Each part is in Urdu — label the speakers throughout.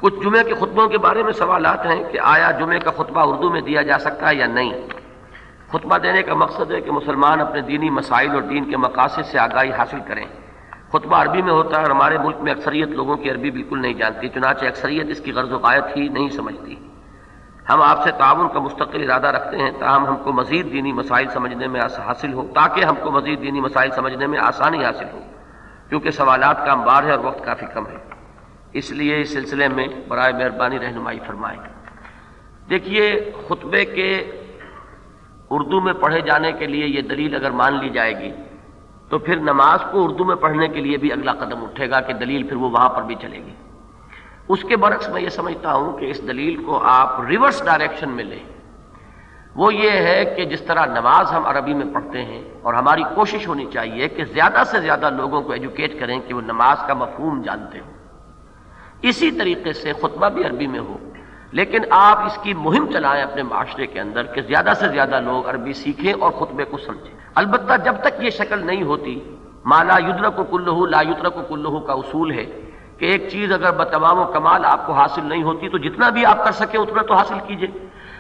Speaker 1: کچھ جمعے کے خطبوں کے بارے میں سوالات ہیں کہ آیا جمعے کا خطبہ اردو میں دیا جا سکتا ہے یا نہیں۔ خطبہ دینے کا مقصد ہے کہ مسلمان اپنے دینی مسائل اور دین کے مقاصد سے آگاہی حاصل کریں۔ خطبہ عربی میں ہوتا ہے اور ہمارے ملک میں اکثریت لوگوں کی عربی بالکل نہیں جانتی، چنانچہ اکثریت اس کی غرض و غایت ہی نہیں سمجھتی۔ ہم آپ سے تعاون کا مستقل ارادہ رکھتے ہیں تاہم ہم کو مزید دینی مسائل سمجھنے میں حاصل ہو تاکہ ہم کو مزید دینی مسائل سمجھنے میں آسانی حاصل ہو، کیونکہ سوالات کا انبار ہے اور وقت کافی کم ہے، اس لیے اس سلسلے میں برائے مہربانی رہنمائی فرمائیں۔ دیکھیے، خطبے کے اردو میں پڑھے جانے کے لیے یہ دلیل اگر مان لی جائے گی تو پھر نماز کو اردو میں پڑھنے کے لیے بھی اگلا قدم اٹھے گا کہ دلیل پھر وہ وہاں پر بھی چلے گی۔ اس کے برعکس میں یہ سمجھتا ہوں کہ اس دلیل کو آپ ریورس ڈائریکشن میں لیں۔ وہ یہ ہے کہ جس طرح نماز ہم عربی میں پڑھتے ہیں اور ہماری کوشش ہونی چاہیے کہ زیادہ سے زیادہ لوگوں کو ایجوکیٹ کریں کہ وہ نماز کا مفہوم جانتے ہوں، اسی طریقے سے خطبہ بھی عربی میں ہو، لیکن آپ اس کی مہم چلائیں اپنے معاشرے کے اندر کہ زیادہ سے زیادہ لوگ عربی سیکھیں اور خطبے کو سمجھیں۔ البتہ جب تک یہ شکل نہیں ہوتی، ما لا یدرک کلہ لا یترک کلہ کا اصول ہے کہ ایک چیز اگر بتمام و کمال آپ کو حاصل نہیں ہوتی تو جتنا بھی آپ کر سکیں اتنا تو حاصل کیجئے۔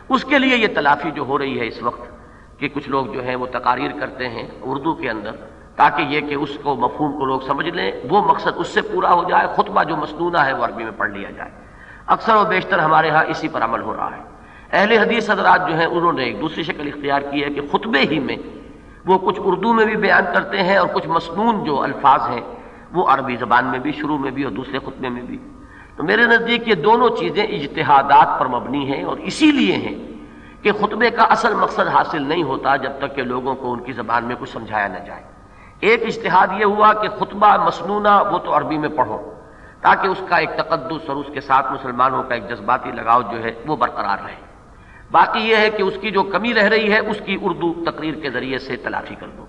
Speaker 1: اس کے لیے یہ تلافی جو ہو رہی ہے اس وقت کہ کچھ لوگ جو ہیں وہ تقاریر کرتے ہیں اردو کے اندر تاکہ یہ کہ اس کو مفہوم کو لوگ سمجھ لیں، وہ مقصد اس سے پورا ہو جائے، خطبہ جو مسنونہ ہے وہ عربی میں پڑھ لیا جائے۔ اکثر و بیشتر ہمارے ہاں اسی پر عمل ہو رہا ہے۔ اہل حدیث حضرات جو ہیں انہوں نے ایک دوسری شکل اختیار کی ہے کہ خطبے ہی میں وہ کچھ اردو میں بھی بیان کرتے ہیں اور کچھ مسنون جو الفاظ ہیں وہ عربی زبان میں بھی، شروع میں بھی اور دوسرے خطبے میں بھی۔ تو میرے نزدیک یہ دونوں چیزیں اجتہادات پر مبنی ہیں اور اسی لیے ہیں کہ خطبے کا اصل مقصد حاصل نہیں ہوتا جب تک کہ لوگوں کو ان کی زبان میں کچھ سمجھایا نہ جائے۔ ایک اجتہاد یہ ہوا کہ خطبہ مسنونہ وہ تو عربی میں پڑھو تاکہ اس کا ایک تقدس اور اس کے ساتھ مسلمانوں کا ایک جذباتی لگاؤ جو ہے وہ برقرار رہے۔ باقی یہ ہے کہ اس کی جو کمی رہ رہی ہے اس کی اردو تقریر کے ذریعے سے تلافی کر دو۔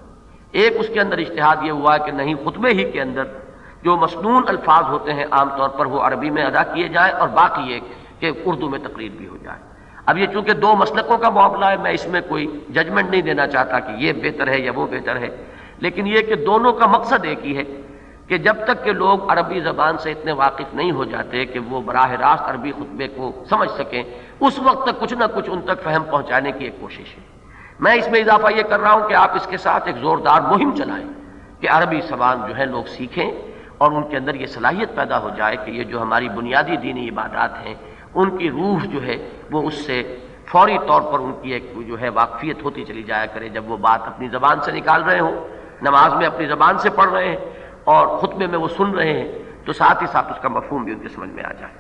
Speaker 1: ایک اس کے اندر اجتہاد یہ ہوا کہ نہیں، خطبے ہی کے اندر جو مسنون الفاظ ہوتے ہیں عام طور پر وہ عربی میں ادا کیے جائیں اور باقی یہ کہ اردو میں تقریر بھی ہو جائے۔ اب یہ چونکہ دو مسلکوں کا معاملہ ہے، میں اس میں کوئی ججمنٹ نہیں دینا چاہتا کہ یہ بہتر ہے یا وہ بہتر ہے، لیکن یہ کہ دونوں کا مقصد ایک ہی ہے کہ جب تک کہ لوگ عربی زبان سے اتنے واقف نہیں ہو جاتے کہ وہ براہ راست عربی خطبے کو سمجھ سکیں، اس وقت تک کچھ نہ کچھ ان تک فہم پہنچانے کی ایک کوشش ہے۔ میں اس میں اضافہ یہ کر رہا ہوں کہ آپ اس کے ساتھ ایک زوردار مہم چلائیں کہ عربی زبان جو ہے لوگ سیکھیں اور ان کے اندر یہ صلاحیت پیدا ہو جائے کہ یہ جو ہماری بنیادی دینی عبادات ہیں ان کی روح جو ہے وہ اس سے فوری طور پر ان کی ایک جو ہے واقفیت ہوتی چلی جایا کرے۔ جب وہ بات اپنی زبان سے نکال رہے ہوں، نماز میں اپنی زبان سے پڑھ رہے ہیں اور خطبے میں وہ سن رہے ہیں، تو ساتھ ہی ساتھ اس کا مفہوم بھی ان کے سمجھ میں آ جائے۔